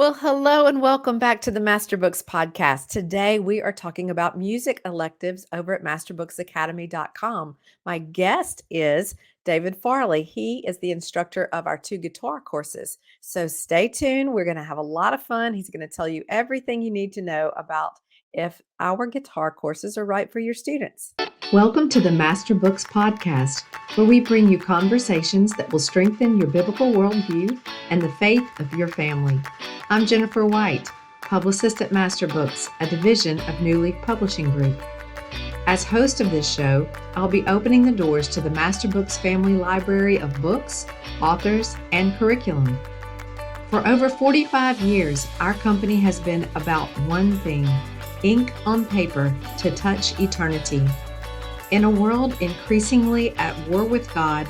Well, hello and welcome back to the Masterbooks podcast. Today we are talking about music electives over at masterbooksacademy.com. My guest is David Farley. He is the instructor of our two guitar courses. So stay tuned. We're going to have a lot of fun. He's going to tell you everything you need to know about if our guitar courses are right for your students. Welcome to the Masterbooks podcast, where we bring you conversations that will strengthen your biblical worldview and the faith of your family. I'm Jennifer White, publicist at Masterbooks, a division of New Leaf Publishing Group. As host of this show, I'll be opening the doors to the Masterbooks family library of books, authors, and curriculum. For over 45 years, our company has been about one thing: ink on paper to touch eternity. In a world increasingly at war with God,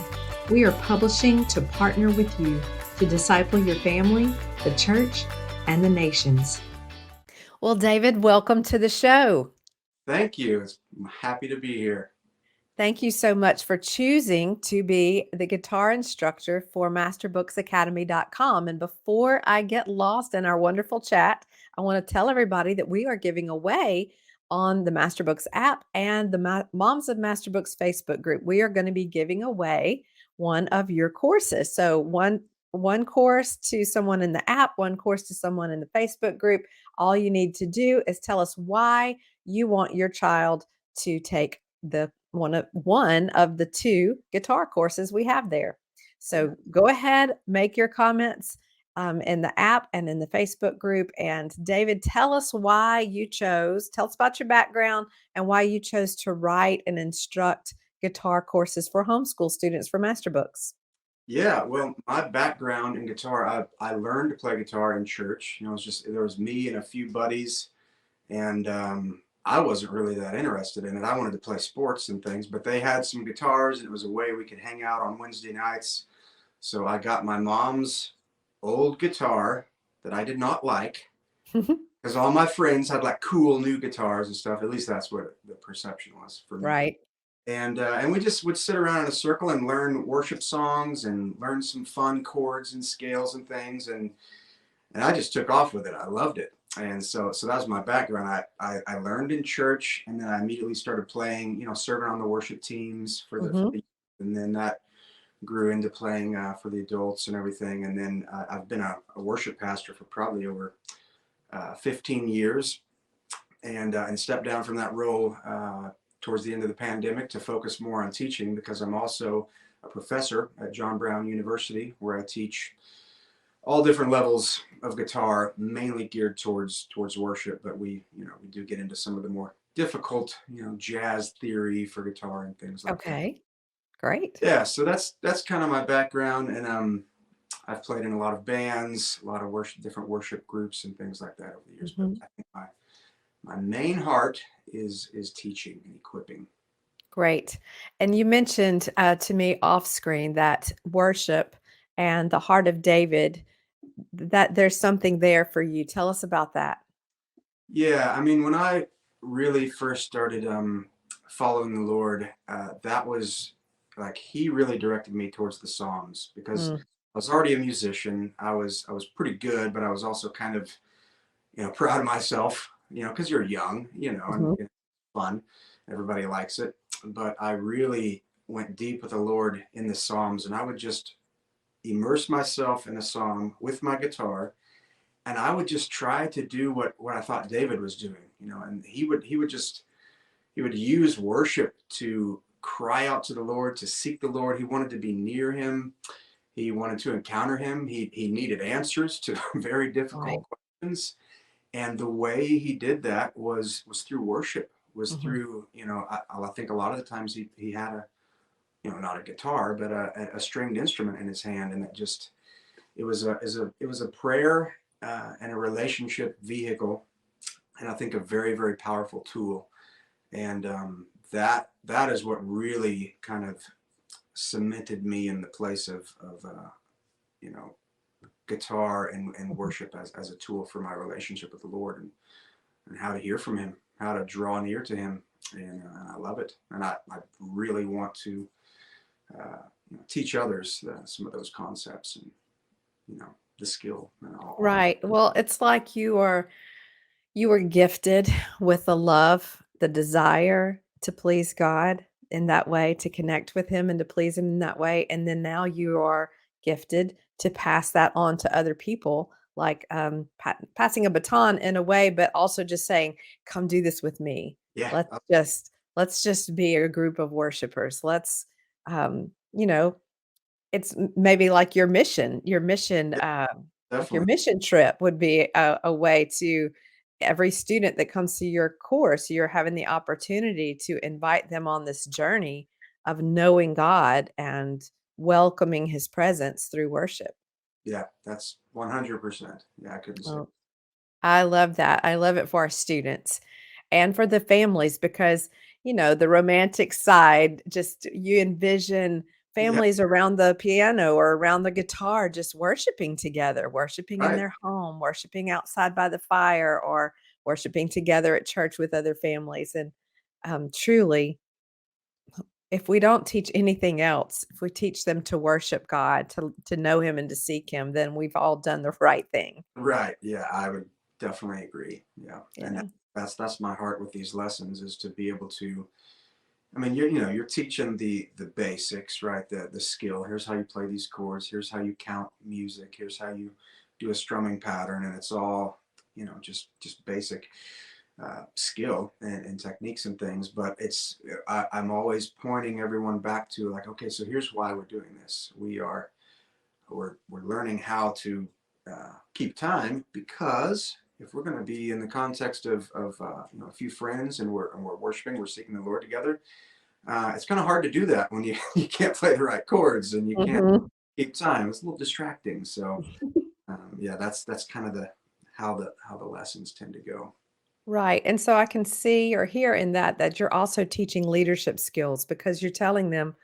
we are publishing to partner with you to disciple your family, the church, and the nations. Well, David, welcome to the show. Thank you. I'm happy to be here. Thank you so much for choosing to be the guitar instructor for masterbooksacademy.com. And before I get lost in our wonderful chat, I want to tell everybody that we are giving away on the Masterbooks app and the Moms of Masterbooks Facebook group. We are going to be giving away one of your courses. So one course to someone in the app, one course to someone in the Facebook group. All you need to do is tell us why you want your child to take the one of the two guitar courses we have there. So go ahead, make your comments in the app and in the Facebook group. And David, tell us tell us about your background and why you chose to write and instruct guitar courses for homeschool students for Masterbooks. Yeah, well, my background in guitar, I learned to play guitar in church. There was me and a few buddies, and I wasn't really that interested in it. I wanted to play sports and things, but they had some guitars, and it was a way we could hang out on Wednesday nights. So I got my mom's old guitar that I did not like, because all my friends had like cool new guitars and stuff. At least that's what the perception was for me. Right. And we just would sit around in a circle and learn worship songs and learn some fun chords and scales and things. And I just took off with it. I loved it. And so that was my background. I learned in church, and then I immediately started playing, serving on the worship teams for the and then that grew into playing for the adults and everything. And then I've been a worship pastor for probably over 15 years, and stepped down from that role towards the end of the pandemic to focus more on teaching, because I'm also a professor at John Brown University, where I teach all different levels of guitar, mainly geared towards worship. But we do get into some of the more difficult, jazz theory for guitar and things like that. Okay, great. Yeah, so that's kind of my background, and I've played in a lot of bands, a lot of different worship groups and things like that over the years. But I think my main heart is teaching and equipping. Great. And you mentioned to me off screen that worship and the heart of David, that there's something there for you. Tell us about that. Yeah, I mean, when I really first started following the Lord, that was like He really directed me towards the Psalms, because I was already a musician. I was pretty good, but I was also kind of proud of myself, because you're young, and it's fun. Everybody likes it. But I really went deep with the Lord in the Psalms, and I would just immerse myself in a psalm with my guitar, and I would just try to do what I thought David was doing, and he would use worship to cry out to the Lord, to seek the Lord. He wanted to be near Him. He wanted to encounter Him. He needed answers to very difficult questions. And the way he did that was through worship, was through, I think a lot of the times he had not a guitar, but a stringed instrument in his hand. And it was a prayer and a relationship vehicle. And I think a very, very powerful tool. And that is what really kind of cemented me in the place of guitar and worship as a tool for my relationship with the Lord, and how to hear from Him, how to draw near to Him. And I love it. And I really want to teach others some of those concepts, and the skill and all. Right. Well, it's like you were gifted with the love, the desire to please God in that way, to connect with Him and to please Him in that way. And then now you are gifted to pass that on to other people, like passing a baton in a way, but also just saying, "Come do this with me. Yeah, Let's just be a group of worshipers. Let's, you know, it's maybe like yeah, like your definitely. mission trip would be a way to every student that comes to your course, you're having the opportunity to invite them on this journey of knowing God and welcoming His presence through worship. Yeah, that's 100%. Yeah, I couldn't say. Well, I love that. I love it for our students and for the families because, the romantic side, just you envision Yeah, families around the piano or around the guitar just worshiping together, worshiping in right. their home, worshiping outside by the fire, or worshiping together at church with other families. And truly, if we don't teach anything else, if we teach them to worship God, to know Him and to seek Him, then we've all done the right thing. Right. Yeah, I would definitely agree. Yeah. And Yeah. that's my heart with these lessons is to be able to. I mean, you're teaching the basics, right? The skill. Here's how you play these chords. Here's how you count music. Here's how you do a strumming pattern, and it's all just basic skill and techniques and things. But I'm always pointing everyone back to like, okay, so here's why we're doing this. We're learning how to keep time because if we're going to be in the context of a few friends and we're worshiping, we're seeking the Lord together. It's kind of hard to do that when you you can't play the right chords and you can't Mhm. keep time. It's a little distracting. So yeah, that's kind of the how the lessons tend to go. Right, and so I can see or hear in that you're also teaching leadership skills because you're telling them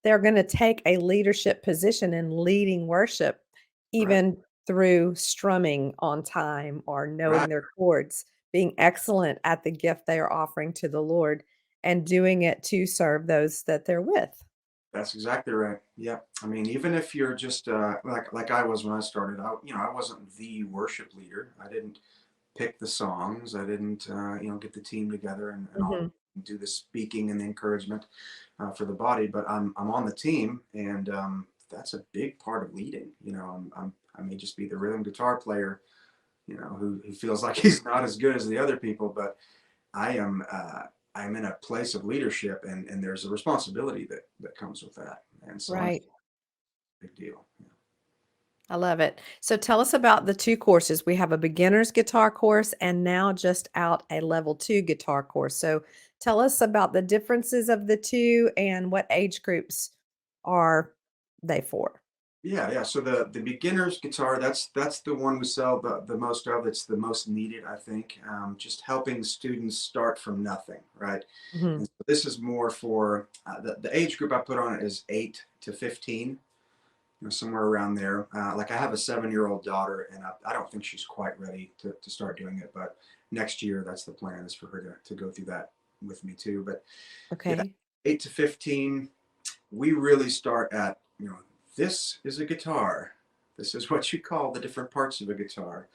they're gonna take a leadership position in leading worship Right, even through strumming on time or right. knowing their chords, being excellent at the gift they are offering to the Lord, and doing it to serve those that they're with. That's exactly right. Yeah. I mean, even if you're just like I was when I started out, I wasn't the worship leader. I didn't pick the songs. I didn't, get the team together and all Mhm. do the speaking and the encouragement for the body. But I'm on the team, and that's a big part of leading. I may just be the rhythm guitar player, who feels like he's not as good as the other people, but I am. I'm in a place of leadership, and there's a responsibility that comes with that, and so I'm Right. big deal. I love it. So tell us about the 2 courses. We have a beginner's guitar course and now just out a level 2 guitar course. So tell us about the differences of the 2 and what age groups are they for? Yeah, yeah. So the beginner's guitar, that's the one we sell the most of. It's the most needed, I think. Just helping students start from nothing, right? And Mhm. so this is more for the age group I put on it is 8 to 15, somewhere around there. Like I have a 7-year-old daughter, and I don't think she's quite ready to start doing it, but next year that's the plan is for her to go through that with me too. But yeah, Okay. 8 to 15, we really start at, this is a guitar. This is what you call the different parts of a guitar.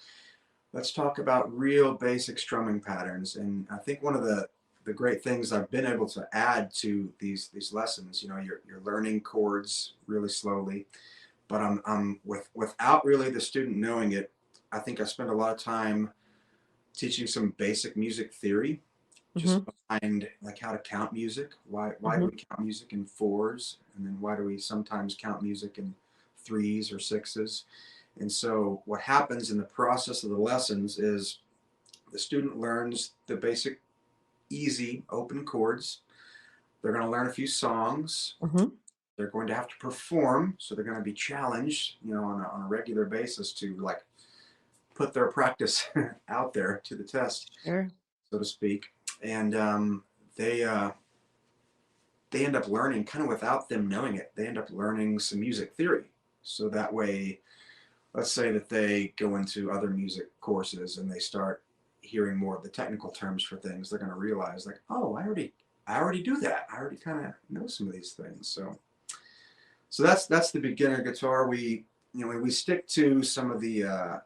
Let's talk about real basic strumming patterns. And I think one of the great things I've been able to add to these lessons, you're learning chords really slowly, but I'm without really the student knowing it. I think I spend a lot of time teaching some basic music theory, just Mhm. behind like how to count music. Why do Mhm. we count music in fours, and then why do we sometimes count music in threes or sixes? And so what happens in the process of the lessons is the student learns the basic easy open chords. They're going to learn a few songs. Mhm. They're going to have to perform, so they're going to be challenged, on a regular basis to like put their practice out there to the test, Sure. so to speak. And they they end up learning kind of without them knowing it. They end up learning some music theory. So that way, let's say that they go into other music courses and they start hearing more of the technical terms for things, they're going to realize like, oh, I already do that. I already kind of know some of these things. So that's the beginner guitar. we stick to some of the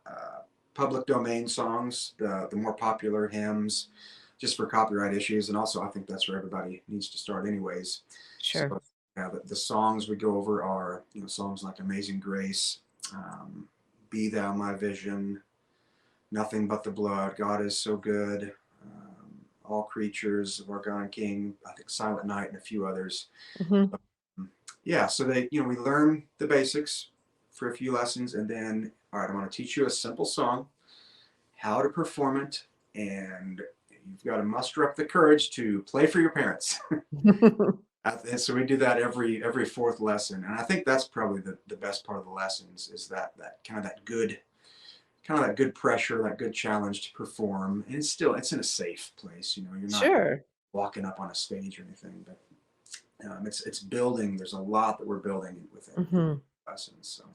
public domain songs, the more popular hymns, just for copyright issues, and also I think that's where everybody needs to start, anyways. Sure. So the songs we go over are songs like "Amazing Grace," um, "Be Thou My Vision," "Nothing But the Blood," "God Is So Good," "All Creatures of Our God and King," I think "Silent Night," and a few others. Hmm. Yeah, so we learn the basics for a few lessons, and then, all right, I'm going to teach you a simple song, how to perform it, and you've got to muster up the courage to play for your parents. And so we do that every fourth lesson, and I think that's probably the best part of the lessons, is that kind of that good pressure, that good challenge to perform, and it's in a safe place. You're not Sure. walking up on a stage or anything, but it's building. There's a lot that we're building within Hmm. lessons. So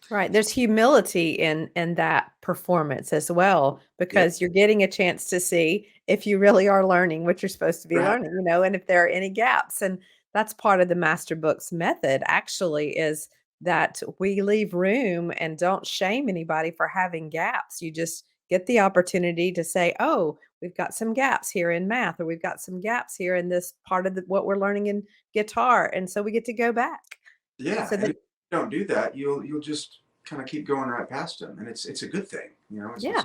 Right. There's humility in that performance as well, yeah, because you're getting a chance to see if you really are learning what you're supposed to be right. learning, and if there are any gaps. And that's part of the master books method, actually, is that we leave room and don't shame anybody for having gaps. You just get the opportunity to say, "Oh, we've got some gaps here in math, or we've got some gaps here in this part of what we're learning in guitar." And so we get to go back. Yeah, So and that if you don't do that, you'll just kind of keep going right past them, and it's a good thing. It's yeah.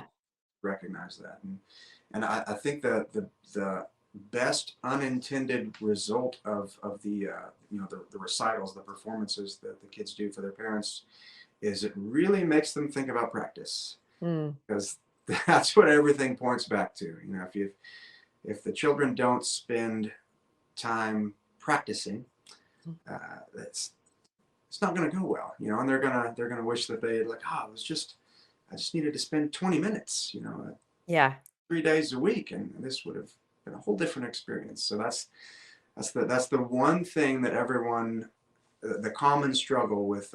recognize that, and I think that the best unintended result of the recitals, the performances that the kids do for their parents, is it really makes them think about practice, Mm. because that's what everything points back to. If the children don't spend time practicing, it's not going to go well, and they're gonna wish that they had, like, I just needed to spend 20 minutes, Yeah. 3 days a week, and this would have been a whole different experience. So that's the one thing that everyone, the common struggle with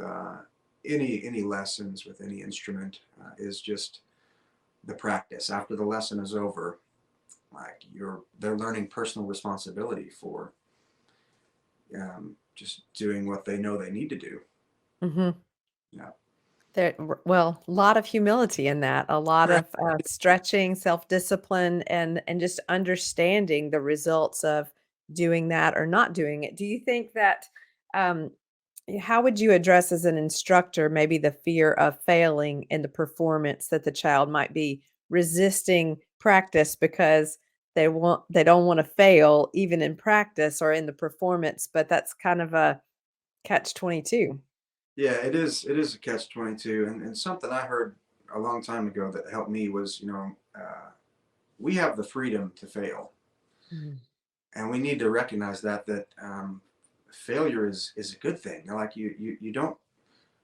any lessons with any instrument, is just the practice. After the lesson is over, like, they're learning personal responsibility for just doing what they know they need to do. Mhm. Yeah. Well, a lot of humility in that, a lot Right. of, stretching, self-discipline, and just understanding the results of doing that or not doing it. Do you think that, um how would you address, as an instructor, maybe the fear of failing in the performance, that the child might be resisting practice because they don't wanna fail even in practice or in the performance, but that's kind of a catch-22? Yeah, it is a catch-22, and something I heard a long time ago that helped me was, we have the freedom to fail, Mm. and we need to recognize that failure is a good thing. Like, you don't.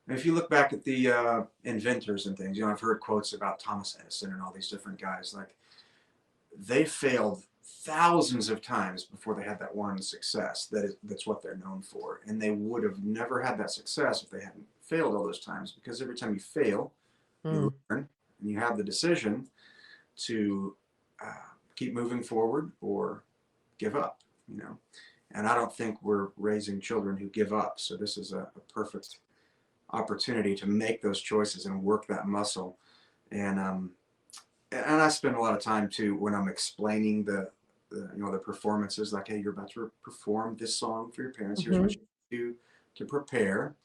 If you look back at the inventors and things, I've heard quotes about Thomas Edison and all these different guys. Like, they failed thousands of times before they had that one success. That's what they're known for, and they would have never had that success if they hadn't failed all those times. Because every time you fail, you Mm. learn, and you have the decision to keep moving forward or give up. And I don't think we're raising children who give up. So this is a perfect opportunity to make those choices and work that muscle. And and I spend a lot of time too when I'm explaining the performances. Like, hey, you're about to perform this song for your parents. Here's what Mhm. you do to prepare.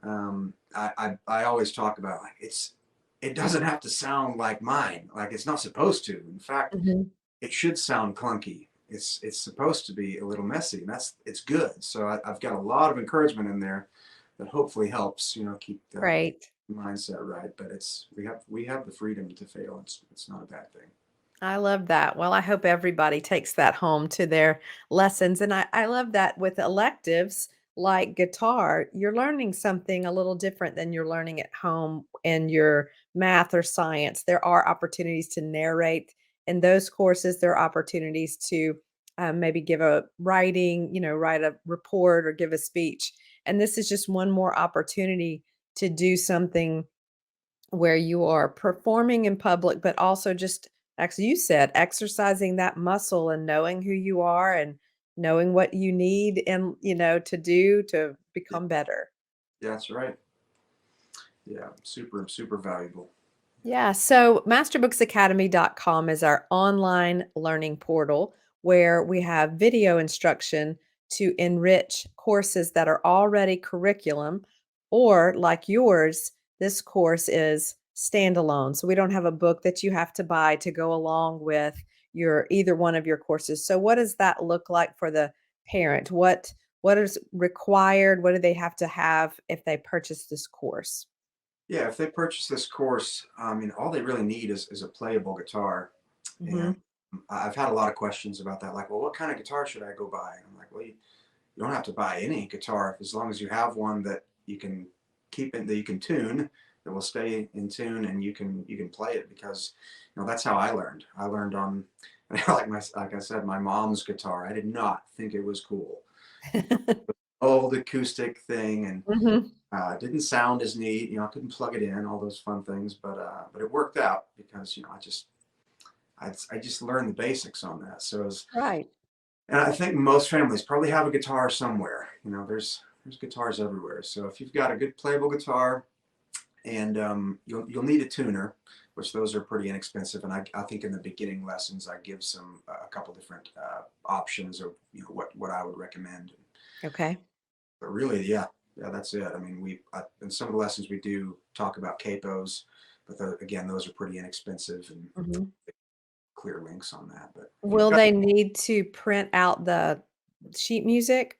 I always talk about, like, it doesn't have to sound like mine. Like, it's not supposed to. In fact, Mhm. it should sound clunky. It's supposed to be a little messy, and it's good. So I've got a lot of encouragement in there that hopefully helps, keep the Right. mindset right. But we have the freedom to fail. It's not a bad thing. I love that. Well, I hope everybody takes that home to their lessons. And I love that with electives like guitar, you're learning something a little different than you're learning at home in your math or science. There are opportunities to narrate in those courses, there are opportunities to maybe give a writing, write a report or give a speech. And this is just one more opportunity to do something where you are performing in public, but also just, as you said, exercising that muscle and knowing who you are and knowing what you need and, to do to Yeah, become better. that's right. Yeah, super, super valuable. Yeah, so masterbooksacademy.com is our online learning portal where we have video instruction to enrich courses that are already curriculum, or like yours, this course is standalone. So we don't have a book that you have to buy to go along with your either one of your courses. So what does that look like for the parent? What is required? What do they have to have if they purchase this course? Yeah, if they purchase this course, all they really need is a playable guitar. And Mhm. I've had a lot of questions about that. Like, well, what kind of guitar should I go buy? And I'm like, well, you don't have to buy any guitar as long as you have one that you can keep it, that you can tune, that will stay in tune, and you can play it. Because that's how I learned. I learned on like I said, my mom's guitar. I did not think it was cool. Old acoustic thing, and Mhm. didn't sound as neat. I couldn't plug it in, all those fun things, but it worked out because I just learned the basics on that. Right. And I think most families probably have a guitar somewhere. There's guitars everywhere. So if you've got a good playable guitar, and you'll need a tuner, which those are pretty inexpensive. And I think in the beginning lessons I give a couple different options of what I would recommend. Okay. But really, yeah, that's it. I mean, in some of the lessons we do talk about capos, but again, those are pretty inexpensive and Mhm. clear links on that. But if you've Will got, they need to print out the sheet music?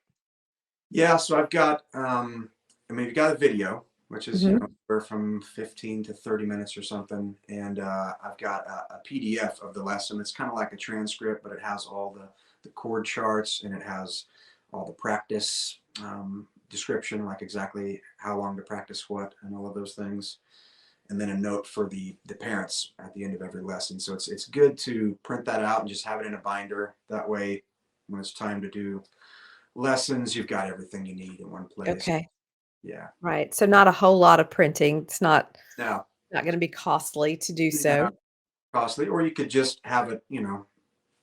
yeah, so you've got a video, which is Mhm. anywhere from 15 to 30 minutes or something, and I've got a PDF of the lesson. It's kind of like a transcript, but it has all the chord charts, and it has all the practice description, like exactly how long to practice what, and all of those things. And then a note for the parents at the end of every lesson. So it's good to print that out and just have it in a binder. That way, when it's time to do lessons, you've got everything you need in one place. Okay. Yeah. Right. So not a whole lot of printing. It's Now, not gonna be costly to do now so. costly, or you could just have it.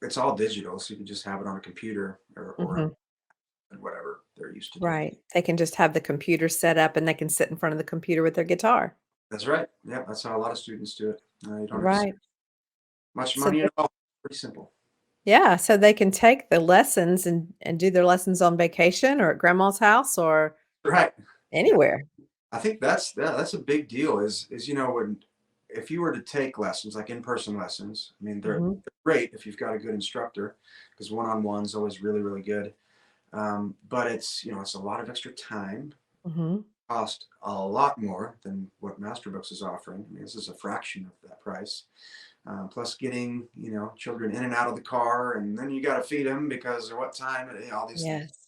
It's all digital, so you can just have it on a computer or Mhm. whatever they're used to doing. Right. They can just have the computer set up and they can sit in front of the computer with their guitar. That's right. Yeah, that's how a lot of students do it. You don't have to spend Right. much So money they at all. Pretty simple. yeah, so they can take the lessons and do their lessons on vacation or at grandma's house or Right. Yeah. anywhere. I think that's a big deal. Is when if you were to take lessons like in-person lessons, I mean Mhm. they're great if you've got a good instructor because one-on-one is always really really good. But it's a lot of extra time, Mhm. cost a lot more than what Masterbooks is offering. I mean, this is a fraction of that price. Plus getting children in and out of the car, and then you got to feed them because of what time, and all these things. Yes.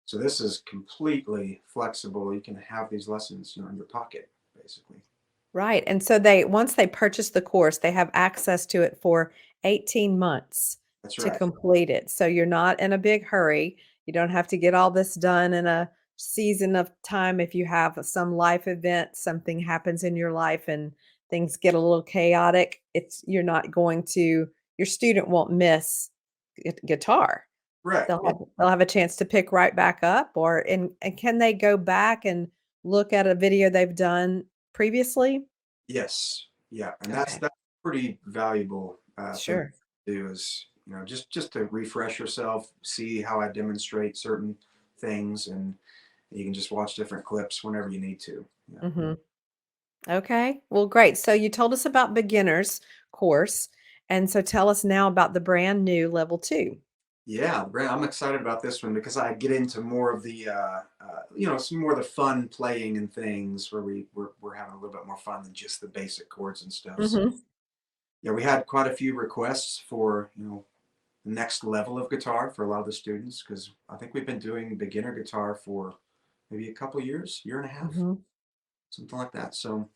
So this is completely flexible. You can have these lessons, in your pocket, basically. Right, and so they once they purchase the course, they have access to it for 18 months That's to right. complete it. So you're not in a big hurry. You don't have to get all this done in a season of time if you have some life event, something happens in your life and things get a little chaotic. It's you're not going to your student won't miss guitar. Right. Yeah. They'll have a chance to pick right back up or and can they go back and look at a video they've done previously? Yes. Yeah. And that's Okay, that's a pretty valuable thing sure. to do is just to refresh yourself, see how I demonstrate certain things, and you can just watch different clips whenever you need to. Yeah. Mhm. Okay, well, great. So you told us about beginners course, and so tell us now about the brand new level 2. Yeah, I'm excited about this one because I get into more of some more of the fun playing and things where we're having a little bit more fun than just the basic chords and stuff. So, Mhm. yeah, we had quite a few requests for the next level of guitar for a lot of the students because I think we've been doing beginner guitar for maybe a couple years, year and a half, Mhm. something like that. So,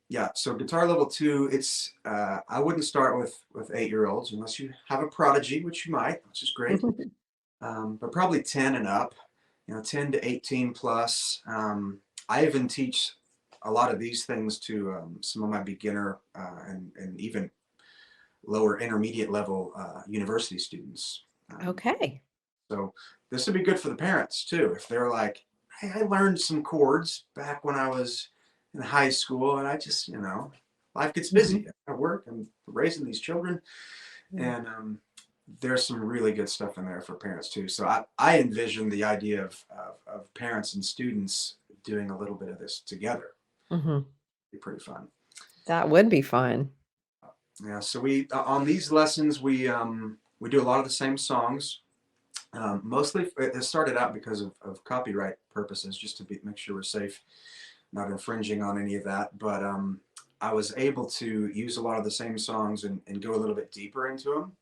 yeah, so guitar level two, it's I wouldn't start with 8-year-olds unless you have a prodigy, which you might, which is great. But probably 10 and up, 10 to 18 plus. I even teach a lot of these things to some of my beginner and even lower intermediate level university students. Um, Okay. so this would be good for the parents too. If they're like, hey, I learned some chords back when I was in high school, and I just, life gets Mhm. busy at work. I'm raising these children, Yeah. and there's some really good stuff in there for parents too. So I envision the idea of parents and students doing a little bit of this together. Mhm. Be pretty fun. That would be fun. Yeah. So we on these lessons we do a lot of the same songs. Mostly it started out because of copyright purposes, just to make sure we're safe, not infringing on any of that. But I was able to use a lot of the same songs and go a little bit deeper into them.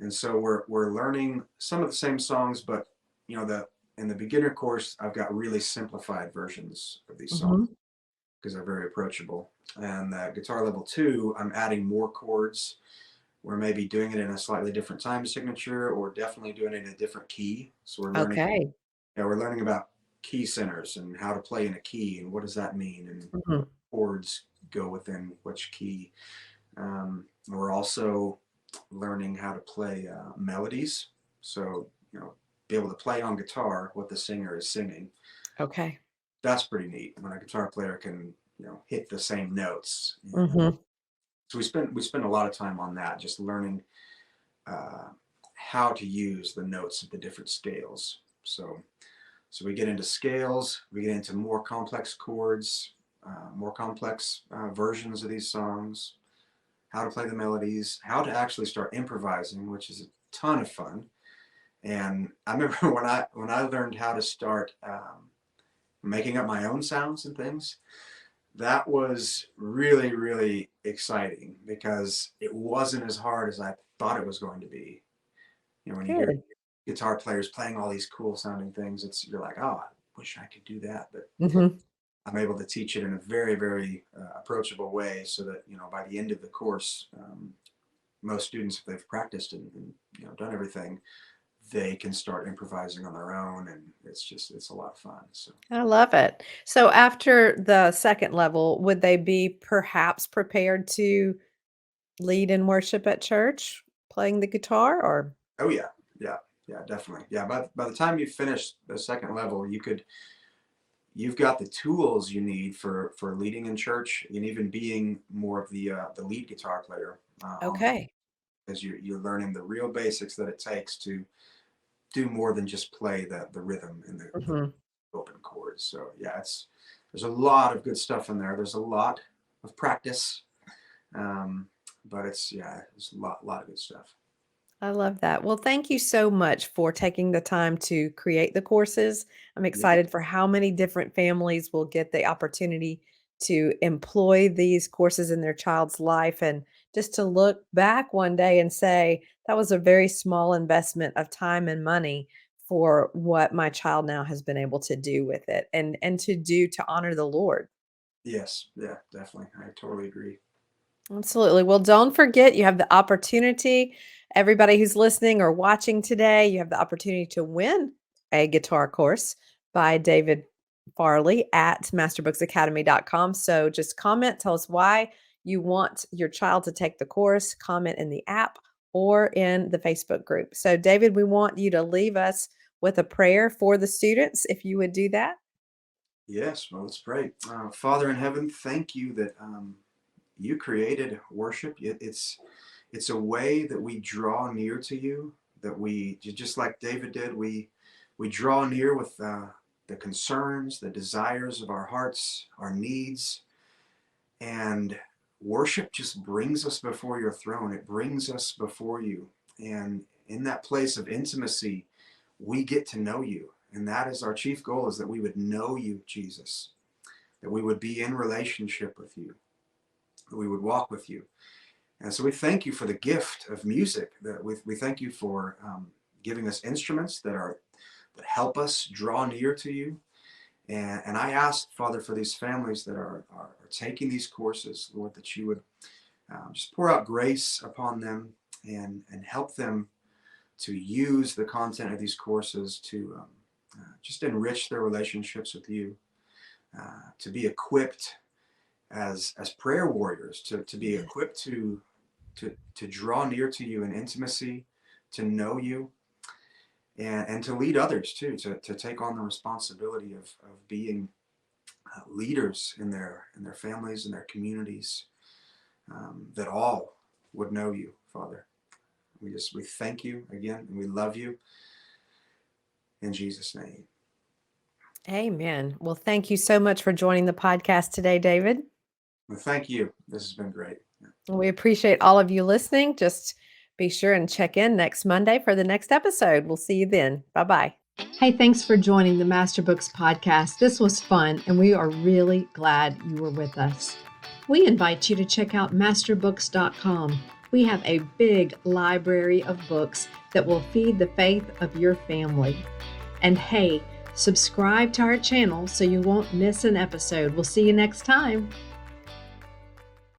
And so we're learning some of the same songs, but the in the beginner course, I've got really simplified versions of these songs Mhm. because they're very approachable. And guitar level 2, I'm adding more chords. We're maybe doing it in a slightly different time signature, or definitely doing it in a different key. So Okay. we're learning about key centers and how to play in a key and what does that mean and Mhm. what chords go within which key. We're also learning how to play melodies. So, be able to play on guitar what the singer is singing. Okay. That's pretty neat when a guitar player can, hit the same notes. And Mhm. so we spend a lot of time on that, just learning uh, how to use the notes of the different scales. So we get into scales, we get into more complex chords, more complex versions of these songs, how to play the melodies, how to actually start improvising, which is a ton of fun. And I remember when I learned how to start making up my own sounds and things, that was really, really exciting because it wasn't as hard as I thought it was going to be. When you hear Good. guitar players playing all these cool sounding things, you're like, oh, I wish I could do that. But Mhm. I'm able to teach it in a very, very approachable way, so that by the end of the course, most students, if they've practiced and done everything, they can start improvising on their own, and it's a lot of fun. So I love it. So after the second level, would they be perhaps prepared to lead in worship at church, playing the guitar or oh yeah, yeah, yeah, definitely, yeah. By the time you finish the second level, you've got the tools you need for leading in church and even being more of the lead guitar player on the, Okay. as you're learning the real basics that it takes to do more than just play the rhythm and the Mhm. open chords. So yeah, there's a lot of good stuff in there. There's a lot of practice, um, but there's a lot of good stuff. I love that. Well, thank you so much for taking the time to create the courses. I'm Yeah. excited for how many different families will get the opportunity to employ these courses in their child's life and just to look back one day and say, that was a very small investment of time and money for what my child now has been able to do with it and to do to honor the Lord. Yes. Yeah. Definitely. I totally agree. Absolutely. Well, don't forget you have the opportunity. Everybody who's listening or watching today, you have the opportunity to win a guitar course by David Farley at masterbooksacademy.com. So just comment, tell us why you want your child to take the course, comment in the app or in the Facebook group. So, David, we want you to leave us with a prayer for the students, if you would do that. Yes. Well, let's pray. Father in heaven, thank you that you created worship. It's a way that we draw near to you. That we just like David did. We draw near with the concerns, the desires of our hearts, our needs, and worship just brings us before your throne. It brings us before you, and in that place of intimacy, we get to know you. And that is our chief goal: is that we would know you, Jesus. That we would be in relationship with you. That we would walk with you. And so we thank you for the gift of music. That we thank you for giving us instruments that help us draw near to you. And I ask, Father, for these families that are taking these courses, Lord, that you would just pour out grace upon them and help them to use the content of these courses to just enrich their relationships with you, to be equipped as prayer warriors, to be Yeah. equipped to draw near to you in intimacy, to know you, and to lead others too, to take on the responsibility of being leaders in their families and their communities, that all would know you, Father. We thank you again, and we love you in Jesus' name. Amen. Well, thank you so much for joining the podcast today, David. Well, thank you. This has been great. We appreciate all of you listening. Just be sure and check in next Monday for the next episode. We'll see you then. Bye-bye. Hey, thanks for joining the Masterbooks podcast. This was fun, and we are really glad you were with us. We invite you to check out masterbooks.com. We have a big library of books that will feed the faith of your family. And hey, subscribe to our channel so you won't miss an episode. We'll see you next time.